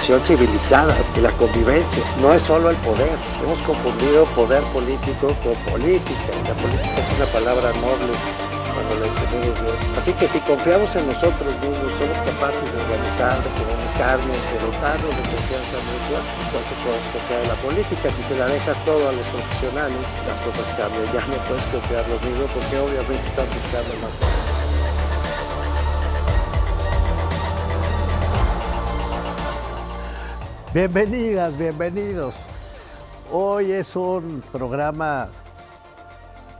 relación civilizada y la convivencia. No es solo el poder. Hemos confundido poder político con política. La política es una palabra noble cuando la entendemos bien. Así que si confiamos en nosotros mismos, somos capaces de organizar, de comunicarnos, de dotarnos de confianza mutua, entonces podemos confiar en la política. Si se la dejas todo a los profesionales, las cosas cambian. Ya no puedes confiar lo mismo porque obviamente están buscando más. Bienvenidas, bienvenidos. Hoy es un programa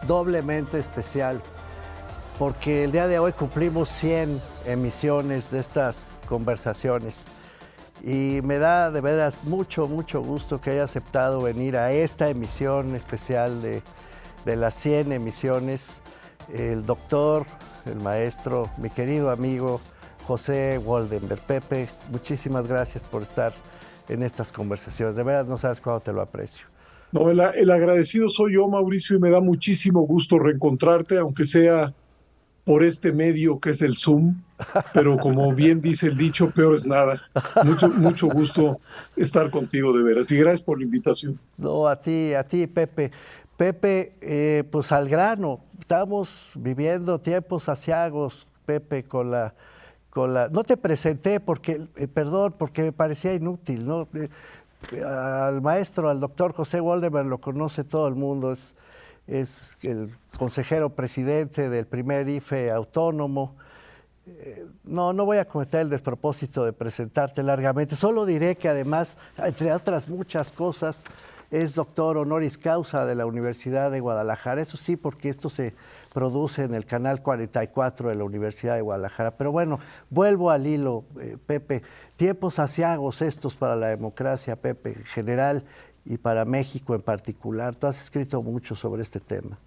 doblemente especial porque el día de hoy cumplimos 100 emisiones de estas conversaciones y me da de veras mucho gusto que haya aceptado venir a esta emisión especial de las 100 emisiones el doctor, el maestro, mi querido amigo José Woldenberg. Pepe, muchísimas gracias por estar en estas conversaciones. De veras no sabes cuánto te lo aprecio. No, el agradecido soy yo, Mauricio, y me da muchísimo gusto reencontrarte, aunque sea por este medio que es el Zoom, pero como bien dice el dicho, peor es nada. Mucho gusto estar contigo, de veras, y gracias por la invitación. No, a ti, Pepe. Pepe, pues al grano, estamos viviendo tiempos aciagos, Pepe, con la... No te presenté porque, perdón, porque me parecía inútil, ¿no? Al maestro, al doctor José Woldenberg lo conoce todo el mundo, es el consejero presidente del primer IFE autónomo. No voy a cometer el despropósito de presentarte largamente, solo diré que además, entre otras muchas cosas, es doctor honoris causa de la Universidad de Guadalajara. Eso sí, porque esto se produce en el canal 44 de la Universidad de Guadalajara. Pero bueno, vuelvo al hilo, Pepe. Tiempos aciagos estos para la democracia, Pepe, en general, y para México en particular. Tú has escrito mucho sobre este tema.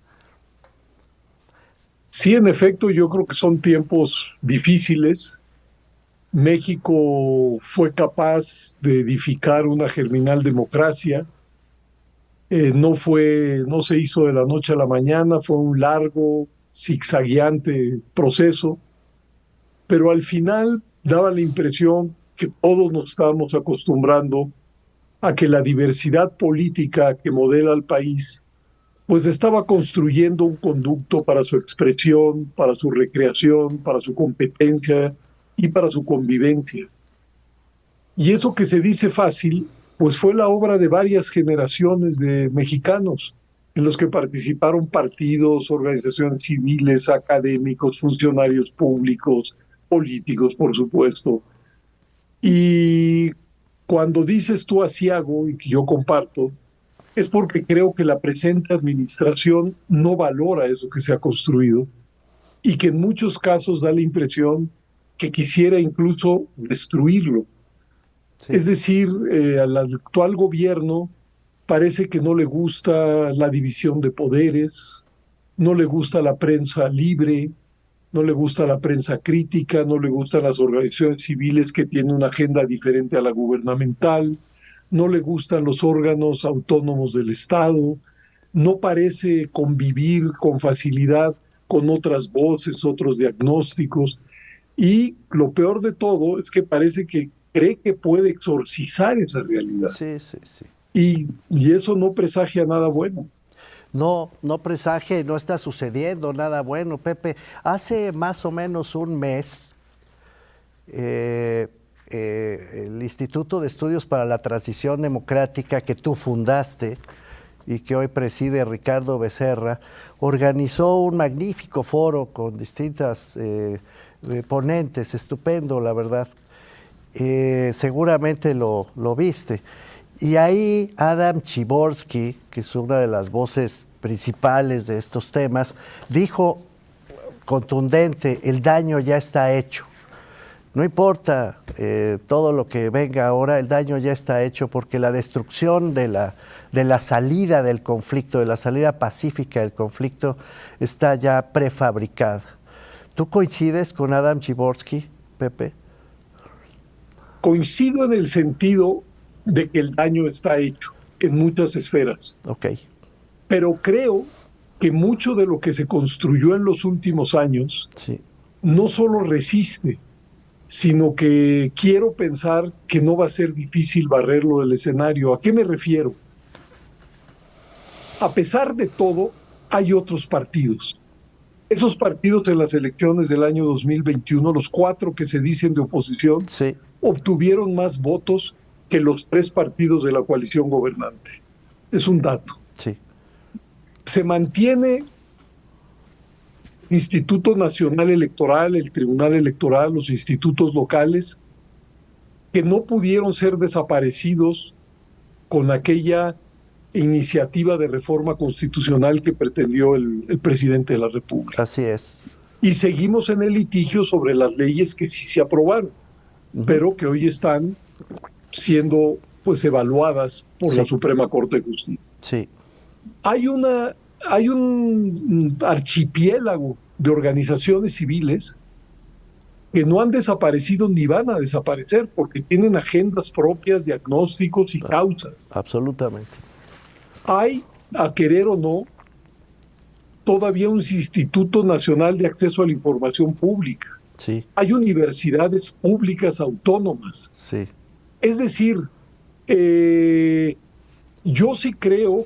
Sí, en efecto, yo creo que son tiempos difíciles. México fue capaz de edificar una germinal democracia. No se hizo de la noche a la mañana, fue un largo, zigzagueante proceso, pero al final daba la impresión que todos nos estábamos acostumbrando a que la diversidad política que modela el país, pues estaba construyendo un conducto para su expresión, para su recreación, para su competencia y para su convivencia. Y eso que se dice fácil, pues fue la obra de varias generaciones de mexicanos, en los que participaron partidos, organizaciones civiles, académicos, funcionarios públicos, políticos, por supuesto. Y cuando dices tú aciago, y que yo comparto, es porque creo que la presente administración no valora eso que se ha construido y que en muchos casos da la impresión que quisiera incluso destruirlo. Sí. Es decir, al actual gobierno parece que no le gusta la división de poderes, no le gusta la prensa libre, no le gusta la prensa crítica, no le gustan las organizaciones civiles que tienen una agenda diferente a la gubernamental, no le gustan los órganos autónomos del Estado, no parece convivir con facilidad con otras voces, otros diagnósticos, y lo peor de todo es que parece que cree que puede exorcizar esa realidad. Sí. Y eso no presagia nada bueno. No presagia, no está sucediendo nada bueno, Pepe. Hace más o menos un mes, el Instituto de Estudios para la Transición Democrática que tú fundaste y que hoy preside Ricardo Becerra, organizó un magnífico foro con distintas ponentes, estupendo, la verdad. Seguramente lo viste. Y ahí Adam Tsiborski, que es una de las voces principales de estos temas, dijo contundente: el daño ya está hecho. No importa todo lo que venga ahora, el daño ya está hecho, porque la destrucción de la salida del conflicto, de la salida pacífica del conflicto, está ya prefabricada. ¿Tú coincides con Adam Tsiborski, Pepe? Coincido en el sentido de que el daño está hecho en muchas esferas. Okay. Pero creo que mucho de lo que se construyó en los últimos años no solo resiste, sino que quiero pensar que no va a ser difícil barrerlo del escenario. ¿A qué me refiero? A pesar de todo, hay otros partidos. Esos partidos en las elecciones del año 2021, los 4 que se dicen de oposición, Sí, obtuvieron más votos que los 3 partidos de la coalición gobernante. Es un dato. sí, Se mantiene el Instituto Nacional Electoral, el Tribunal Electoral, los institutos locales, que no pudieron ser desaparecidos con aquella iniciativa de reforma constitucional que pretendió el presidente de la República. así es. Y seguimos en el litigio sobre las leyes que sí se aprobaron, pero que hoy están siendo pues evaluadas por la Suprema Corte de Justicia. Sí, Hay un archipiélago de organizaciones civiles que no han desaparecido ni van a desaparecer porque tienen agendas propias, diagnósticos y causas. absolutamente. Hay, a querer o no, todavía un Instituto Nacional de Acceso a la Información Pública. Sí, Hay universidades públicas autónomas. sí, Es decir, yo sí creo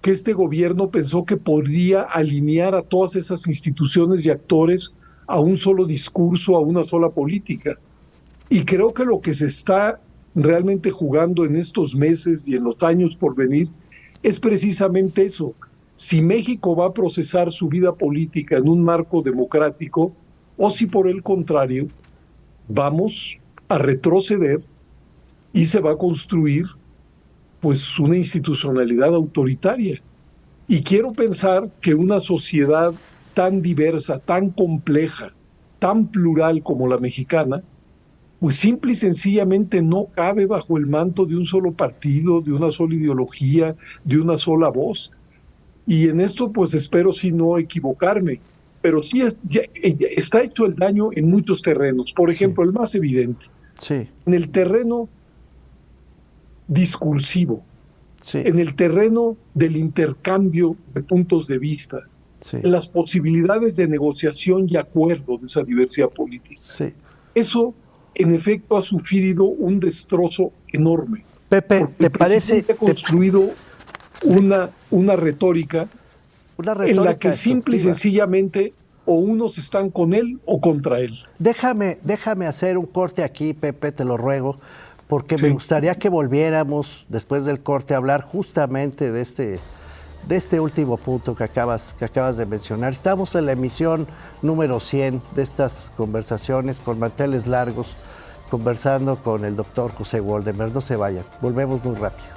que este gobierno pensó que podría alinear a todas esas instituciones y actores a un solo discurso, a una sola política. Y creo que lo que se está realmente jugando en estos meses y en los años por venir es precisamente eso. Si México va a procesar su vida política en un marco democrático o si por el contrario vamos a retroceder y se va a construir pues una institucionalidad autoritaria. Y quiero pensar que una sociedad tan diversa, tan compleja, tan plural como la mexicana, pues simple y sencillamente no cabe bajo el manto de un solo partido, de una sola ideología, de una sola voz. Y en esto pues espero sí no equivocarme, pero sí está hecho el daño en muchos terrenos. Por ejemplo, el más evidente, sí, en el terreno discursivo, sí, en el terreno del intercambio de puntos de vista, sí, en las posibilidades de negociación y acuerdo de esa diversidad política. sí. Eso, en efecto, ha sufrido un destrozo enorme. Pepe, Porque ¿te el parece presidente ha construido una retórica una en la retórica que simple y destructiva? sencillamente o unos están con él o contra él. Déjame hacer un corte aquí, Pepe, te lo ruego, porque me gustaría que volviéramos después del corte a hablar justamente de este último punto que acabas de mencionar. Estamos en la emisión número 100 de estas conversaciones con manteles largos, conversando con el doctor José Woldenberg. No se vayan, volvemos muy rápido.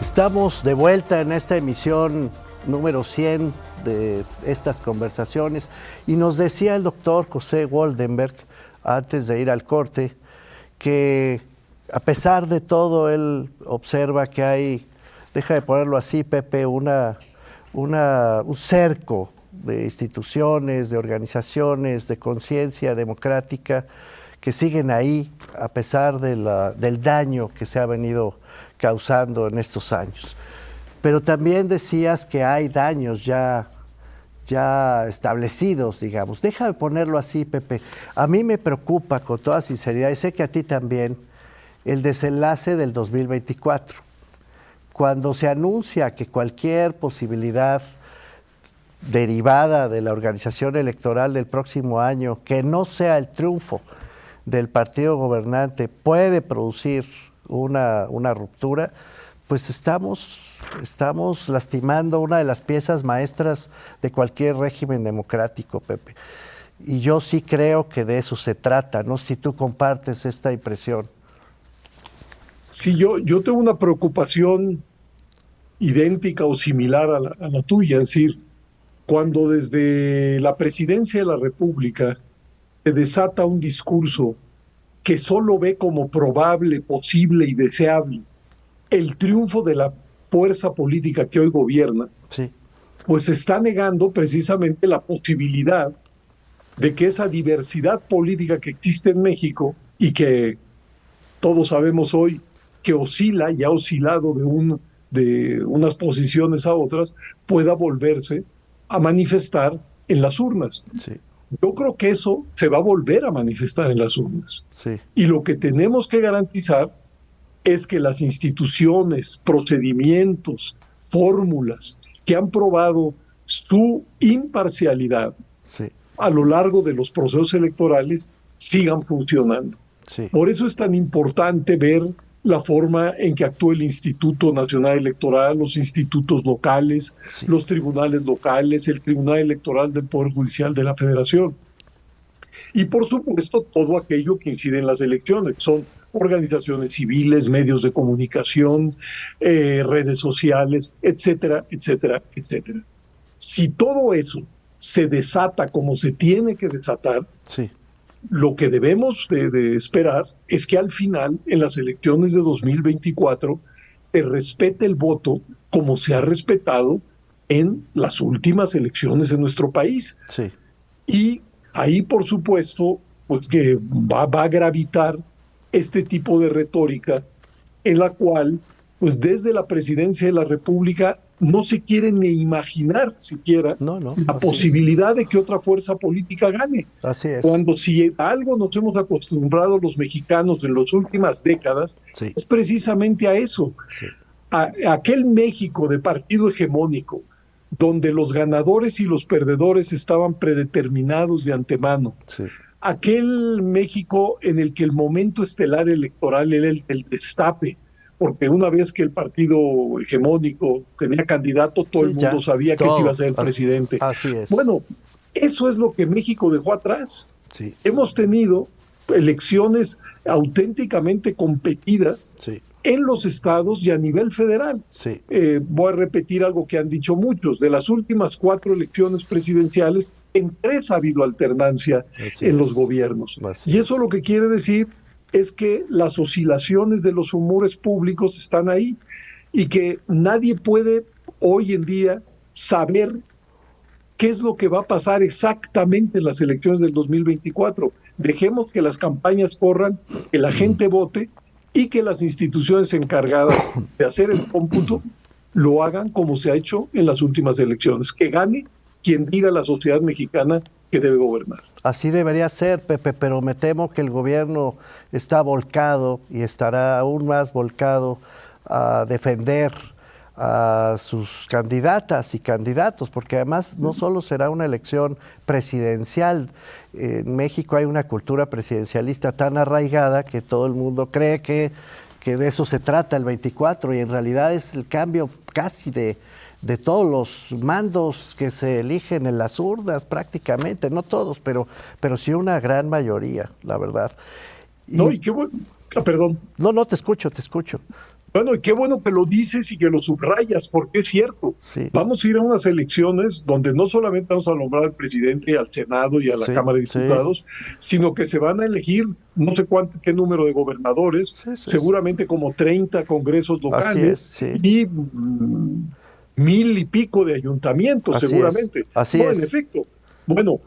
Estamos de vuelta en esta emisión número 100 de estas conversaciones y nos decía el doctor José Woldenberg, antes de ir al corte, que a pesar de todo él observa que hay, deja de ponerlo así, Pepe, un cerco de instituciones, de organizaciones, de conciencia democrática que siguen ahí a pesar del daño que se ha venido causando en estos años. Pero también decías que hay daños ya establecidos, digamos. Déjame ponerlo así, Pepe. A mí me preocupa con toda sinceridad, y sé que a ti también, el desenlace del 2024. Cuando se anuncia que cualquier posibilidad derivada de la organización electoral del próximo año, que no sea el triunfo del partido gobernante, puede producir una ruptura, pues estamos lastimando una de las piezas maestras de cualquier régimen democrático, Pepe. Y yo sí creo que de eso se trata, no sé si tú compartes esta impresión. Sí, yo tengo una preocupación idéntica o similar a la tuya, es decir, cuando desde la presidencia de la República se desata un discurso que solo ve como probable, posible y deseable el triunfo de la fuerza política que hoy gobierna, Sí, pues está negando precisamente la posibilidad de que esa diversidad política que existe en México y que todos sabemos hoy que oscila y ha oscilado de unas posiciones a otras, pueda volverse a manifestar en las urnas. sí, Yo creo que eso se va a volver a manifestar en las urnas. sí, Y lo que tenemos que garantizar es que las instituciones, procedimientos, fórmulas que han probado su imparcialidad sí, a lo largo de los procesos electorales sigan funcionando. sí, Por eso es tan importante ver la forma en que actúa el Instituto Nacional Electoral, los institutos locales, sí. los tribunales locales, el Tribunal Electoral del Poder Judicial de la Federación. Y por supuesto todo aquello que incide en las elecciones, son organizaciones civiles, medios de comunicación, redes sociales, etcétera, etcétera, etcétera. Si todo eso se desata como se tiene que desatar, Sí, lo que debemos de esperar es que al final, en las elecciones de 2024, se respete el voto como se ha respetado en las últimas elecciones en nuestro país. sí, Y ahí, por supuesto, pues que va a gravitar este tipo de retórica en la cual, pues desde la presidencia de la República, no se quiere ni imaginar siquiera no, no, la así posibilidad de que otra fuerza política gane. así es. Cuando si algo nos hemos acostumbrado los mexicanos en las últimas décadas, Sí, es precisamente a eso, sí, a aquel México de partido hegemónico, donde los ganadores y los perdedores estaban predeterminados de antemano. sí, Aquel México en el que el momento estelar electoral era el destape, porque una vez que el partido hegemónico tenía candidato, todo sí, el mundo ya, sabía que se iba a ser el así, presidente. así es. Bueno, eso es lo que México dejó atrás. Sí, Hemos tenido elecciones auténticamente competidas sí, en los estados y a nivel federal. sí, Voy a repetir algo que han dicho muchos. De las últimas 4 elecciones presidenciales, en 3 ha habido alternancia así en los es. gobiernos. Así Y eso es. lo que quiere decir es que las oscilaciones de los humores públicos están ahí y que nadie puede hoy en día saber qué es lo que va a pasar exactamente en las elecciones del 2024. Dejemos que las campañas corran, que la gente vote y que las instituciones encargadas de hacer el cómputo lo hagan como se ha hecho en las últimas elecciones. Que gane quien diga a la sociedad mexicana que debe gobernar. Así debería ser, Pepe, pero me temo que el gobierno está volcado y estará aún más volcado a defender a sus candidatas y candidatos, porque además no solo será una elección presidencial. En México hay una cultura presidencialista tan arraigada que todo el mundo cree que de eso se trata el 24 y en realidad es el cambio casi de todos los mandos que se eligen en las urnas prácticamente, no todos, pero sí una gran mayoría, la verdad. No, y qué bueno, perdón. No, te escucho. Bueno, y qué bueno que lo dices y que lo subrayas, porque es cierto. Sí. Vamos a ir a unas elecciones donde no solamente vamos a nombrar al presidente, al Senado y a la Sí, Cámara de Diputados, sino que se van a elegir no sé qué número de gobernadores, Sí, seguramente como 30 congresos locales sí. y 1000 y pico de ayuntamientos, Así seguramente. es, así No, es. en efecto. Bueno,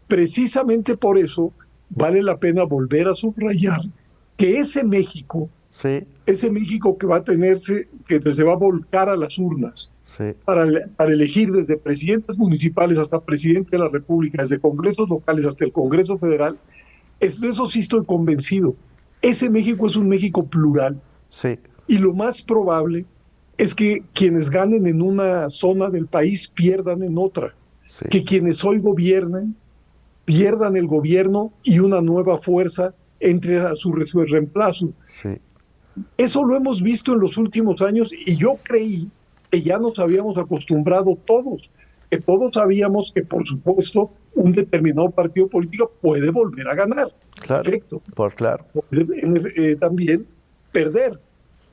precisamente por eso vale la pena volver a subrayar que ese México que va a tenerse, que se va a volcar a las urnas para elegir desde presidentes municipales hasta presidente de la República, desde congresos locales hasta el Congreso Federal, de eso sí estoy convencido. Ese México es un México plural. Y lo más probable es que quienes ganen en una zona del país pierdan en otra. Que quienes hoy gobiernan pierdan el gobierno y una nueva fuerza entre a su reemplazo. Eso lo hemos visto en los últimos años y yo creí que ya nos habíamos acostumbrado todos, que todos sabíamos que, por supuesto, un determinado partido político puede volver a ganar. Claro, Perfecto. claro. Puede también perder.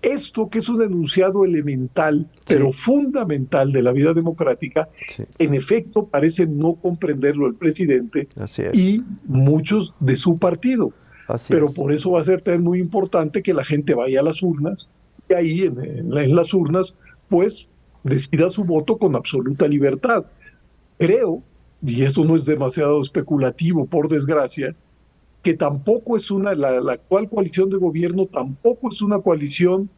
Esto que es un enunciado elemental, pero fundamental de la vida democrática, en efecto parece no comprenderlo el presidente y muchos de su partido. Pero por eso va a ser también muy importante que la gente vaya a las urnas y ahí en las urnas pues decida su voto con absoluta libertad. Creo, y esto no es demasiado especulativo, por desgracia, que tampoco es la actual coalición de gobierno tampoco es una coalición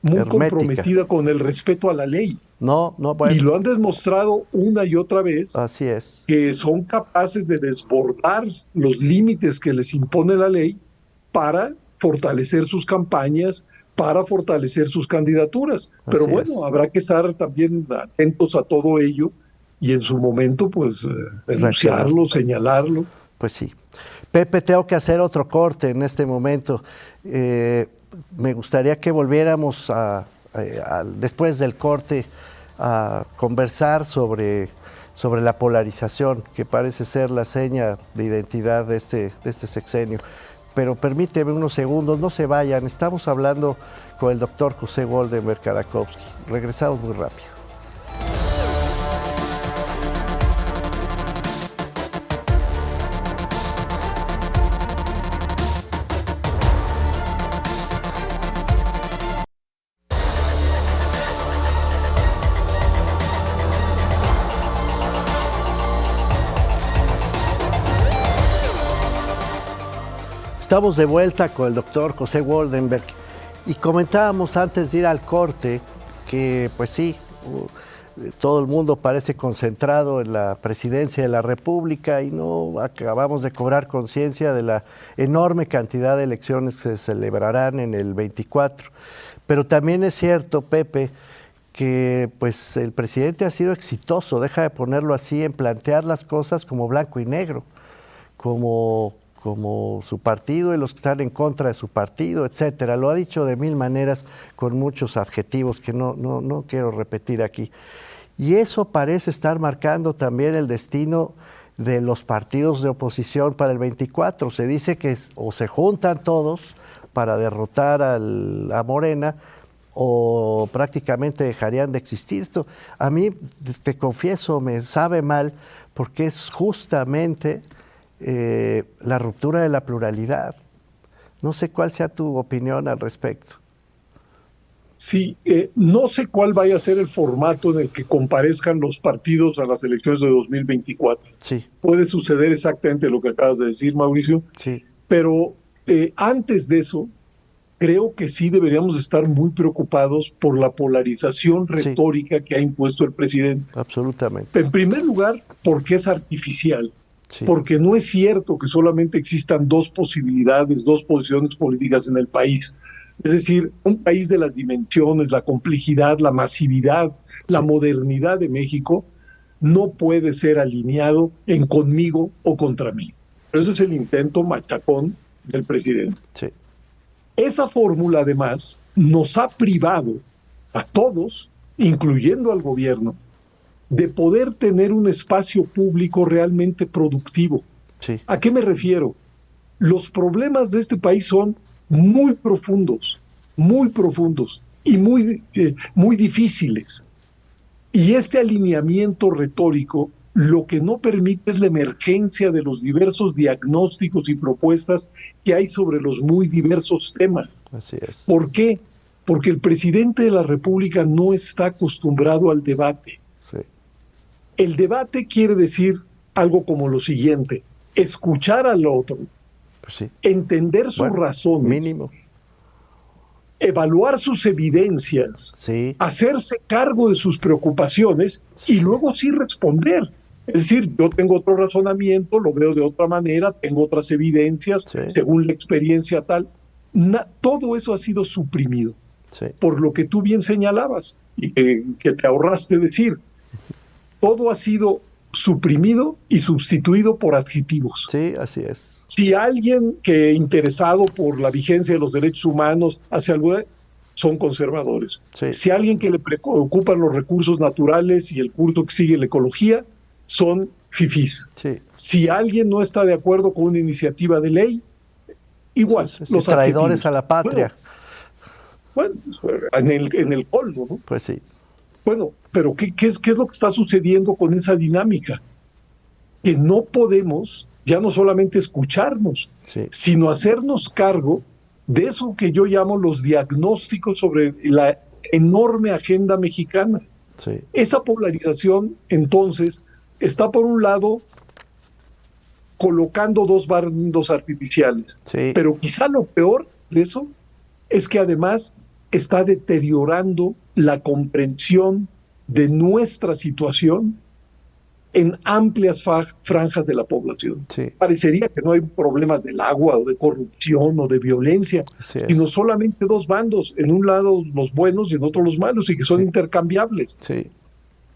muy hermética, comprometida con el respeto a la ley. No, bueno. Y lo han demostrado una y otra vez, así es, que son capaces de desbordar los límites que les impone la ley para fortalecer sus campañas, para fortalecer sus candidaturas. Pero bueno, habrá que estar también atentos a todo ello y en su momento, pues, denunciarlo, señalarlo. Pues sí. Pepe, tengo que hacer otro corte en este momento. Me gustaría que volviéramos después del corte a conversar sobre la polarización, que parece ser la seña de identidad de este sexenio. Pero permíteme unos segundos, no se vayan. Estamos hablando con el doctor José Goldenberg Karakovsky. Regresamos muy rápido. Estamos de vuelta con el doctor José Goldenberg y comentábamos antes de ir al corte que, pues sí, todo el mundo parece concentrado en la presidencia de la República y no acabamos de cobrar conciencia de la enorme cantidad de elecciones que se celebrarán en el 24. Pero también es cierto, Pepe, que pues el presidente ha sido exitoso, deja de ponerlo así, en plantear las cosas como blanco y negro, como su partido y los que están en contra de su partido, etcétera. Lo ha dicho de mil maneras con muchos adjetivos que no quiero repetir aquí. Y eso parece estar marcando también el destino de los partidos de oposición para el 24. Se dice que o se juntan todos para derrotar a Morena o prácticamente dejarían de existir. Esto a mí, te confieso, me sabe mal porque es justamente la ruptura de la pluralidad. No sé cuál sea tu opinión al respecto. Sí, no sé cuál vaya a ser el formato en el que comparezcan los partidos a las elecciones de 2024. Sí. Puede suceder exactamente lo que acabas de decir, Mauricio. Sí. Pero antes de eso, creo que sí deberíamos estar muy preocupados por la polarización retórica que ha impuesto el presidente. Absolutamente. En primer lugar, porque es artificial. Sí. Porque no es cierto que solamente existan dos posibilidades, dos posiciones políticas en el país. Es decir, un país de las dimensiones, la complejidad, la masividad, la modernidad de México no puede ser alineado en conmigo o contra mí. Pero ese es el intento machacón del presidente. Sí. Esa fórmula, además, nos ha privado a todos, incluyendo al gobierno, de poder tener un espacio público realmente productivo. Sí. ¿A qué me refiero? Los problemas de este país son muy profundos y muy difíciles. Y este alineamiento retórico lo que no permite es la emergencia de los diversos diagnósticos y propuestas que hay sobre los muy diversos temas. Así es. ¿Por qué? Porque el presidente de la República no está acostumbrado al debate. Sí. El debate quiere decir algo como lo siguiente: escuchar al otro, pues sí, entender sus razones, mínimo, evaluar sus evidencias, sí, hacerse cargo de sus preocupaciones y luego sí responder. Es decir, yo tengo otro razonamiento, lo veo de otra manera, tengo otras evidencias, según la experiencia tal. Todo eso ha sido suprimido, por lo que tú bien señalabas y que te ahorraste decir. Todo ha sido suprimido y sustituido por adjetivos. Sí, así es. Si alguien que interesado por la vigencia de los derechos humanos hace algo, son conservadores. Sí. Si alguien que le preocupan los recursos naturales y el curso que sigue la ecología, son fifís. Sí. Si alguien no está de acuerdo con una iniciativa de ley, igual. Los traidores a la patria. Bueno, en el colmo, ¿no? Pues sí. Bueno, pero ¿qué es lo que está sucediendo con esa dinámica? Que no podemos ya no solamente escucharnos, sino hacernos cargo de eso que yo llamo los diagnósticos sobre enorme agenda mexicana. Sí. Esa polarización, entonces, está por un lado colocando dos bandos artificiales, Sí. pero quizá lo peor de eso es que además está deteriorando la comprensión de nuestra situación en amplias franjas de la población. Sí. Parecería que no hay problemas del agua o de corrupción o de violencia, sino solamente dos bandos, en un lado los buenos y en otro los malos, y que son intercambiables. Sí.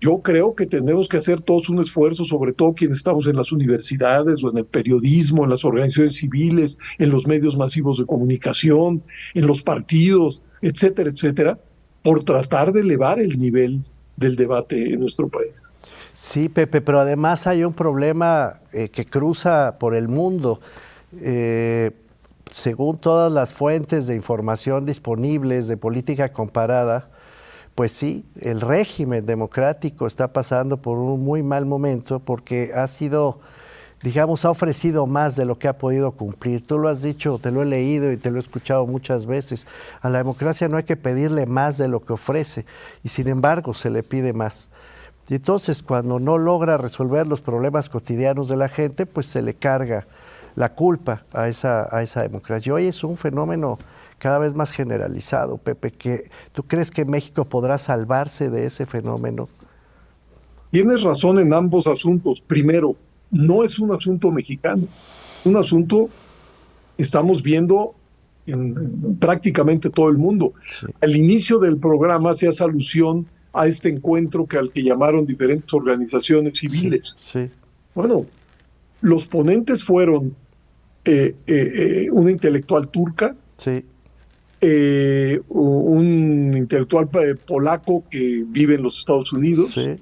Yo creo que tenemos que hacer todos un esfuerzo, sobre todo quienes estamos en las universidades o en el periodismo, en las organizaciones civiles, en los medios masivos de comunicación, en los partidos, etcétera, etcétera, por tratar de elevar el nivel del debate en nuestro país. Sí, Pepe, pero además hay un problema que cruza por el mundo. Según todas las fuentes de información disponibles de política comparada, pues sí, el régimen democrático está pasando por un muy mal momento porque ha sido, digamos, ha ofrecido más de lo que ha podido cumplir. Tú lo has dicho, te lo he leído y te lo he escuchado muchas veces. A la democracia no hay que pedirle más de lo que ofrece y sin embargo se le pide más. Y entonces cuando no logra resolver los problemas cotidianos de la gente, pues se le carga la culpa a esa democracia. Y hoy es un fenómeno cada vez más generalizado, Pepe. ¿Tú crees que México podrá salvarse de ese fenómeno? Tienes razón en ambos asuntos. Primero, no es un asunto mexicano, un asunto estamos viendo en prácticamente todo el mundo. Sí. Al inicio del programa se hace alusión a este encuentro al que llamaron diferentes organizaciones civiles. Sí, sí. Bueno, los ponentes fueron una intelectual turca, Sí. Un intelectual polaco que vive en los Estados Unidos, Sí.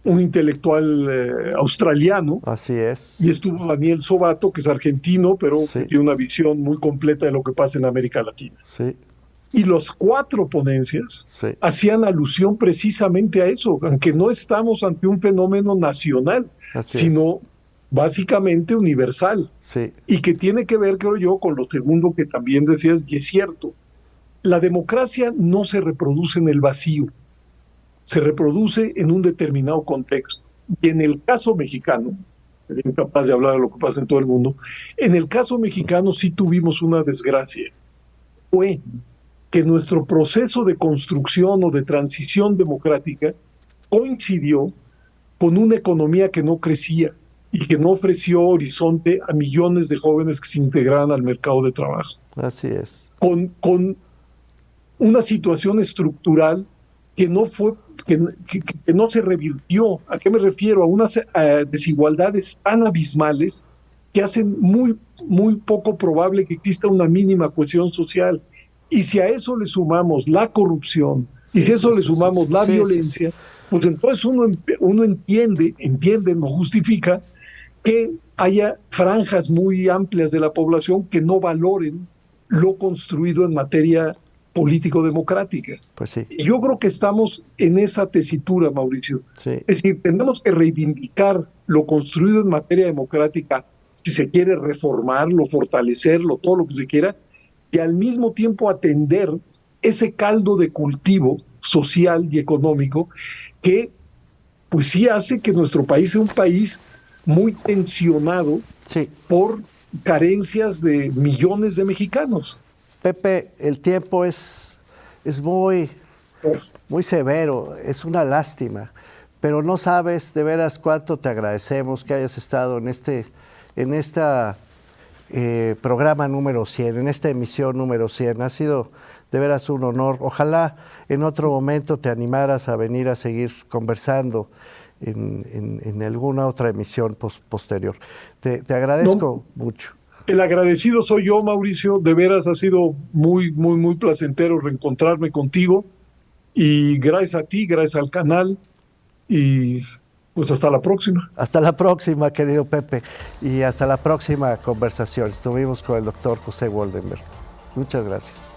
Un intelectual australiano. Así es. Y estuvo Daniel Sobato, que es argentino, pero Sí. que tiene una visión muy completa de lo que pasa en América Latina. Sí. Y los 4 ponencias Sí. hacían alusión precisamente a eso, aunque no estamos ante un fenómeno nacional, Así sino básicamente universal. Sí. Y que tiene que ver, creo yo, con lo segundo que también decías, y es cierto. La democracia no se reproduce en el vacío, se reproduce en un determinado contexto. Y en el caso mexicano, sería incapaz de hablar de lo que pasa en todo el mundo, en el caso mexicano sí tuvimos una desgracia. Fue que nuestro proceso de construcción o de transición democrática coincidió con una economía que no crecía y que no ofreció horizonte a millones de jóvenes que se integraran al mercado de trabajo. Así es. Con una situación estructural que no fue, que no se revirtió. ¿A qué me refiero? A unas desigualdades tan abismales que hacen muy, muy poco probable que exista una mínima cohesión social. Y si a eso le sumamos la corrupción, y si a eso le sumamos la violencia, pues entonces uno entiende, no justifica que haya franjas muy amplias de la población que no valoren lo construido en materia político-democrática. Pues sí. Y yo creo que estamos en esa tesitura, Mauricio. Sí. Es decir, tenemos que reivindicar lo construido en materia democrática, si se quiere reformarlo, fortalecerlo, todo lo que se quiera, y al mismo tiempo atender ese caldo de cultivo social y económico que pues sí hace que nuestro país sea un país muy tensionado por carencias de millones de mexicanos. Pepe, el tiempo es muy severo, es una lástima, pero no sabes de veras cuánto te agradecemos que hayas estado en esta programa número 100, en esta emisión número 100. Ha sido de veras un honor. Ojalá en otro momento te animaras a venir a seguir conversando en alguna otra emisión posterior. Te agradezco mucho. El agradecido soy yo, Mauricio. De veras ha sido muy, muy, muy placentero reencontrarme contigo. Y gracias a ti, gracias al canal. Y pues hasta la próxima. Hasta la próxima, querido Pepe. Y hasta la próxima conversación. Estuvimos con el doctor José Woldenberg. Muchas gracias.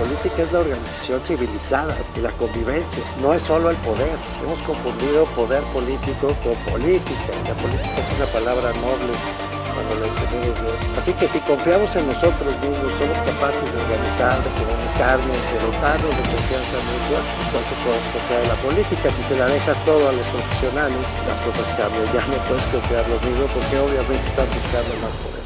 política es la organización civilizada y la convivencia, no es solo el poder. Hemos confundido poder político con política. La política es una palabra noble cuando la entendemos bien. Así que si confiamos en nosotros mismos, somos capaces de organizar, de comunicarnos, de dotarnos de confianza mutua, entonces podemos confiar en la política. Si se la dejas todo a los profesionales, las cosas cambian. Ya no puedes confiar lo mismo porque obviamente están buscando más poder.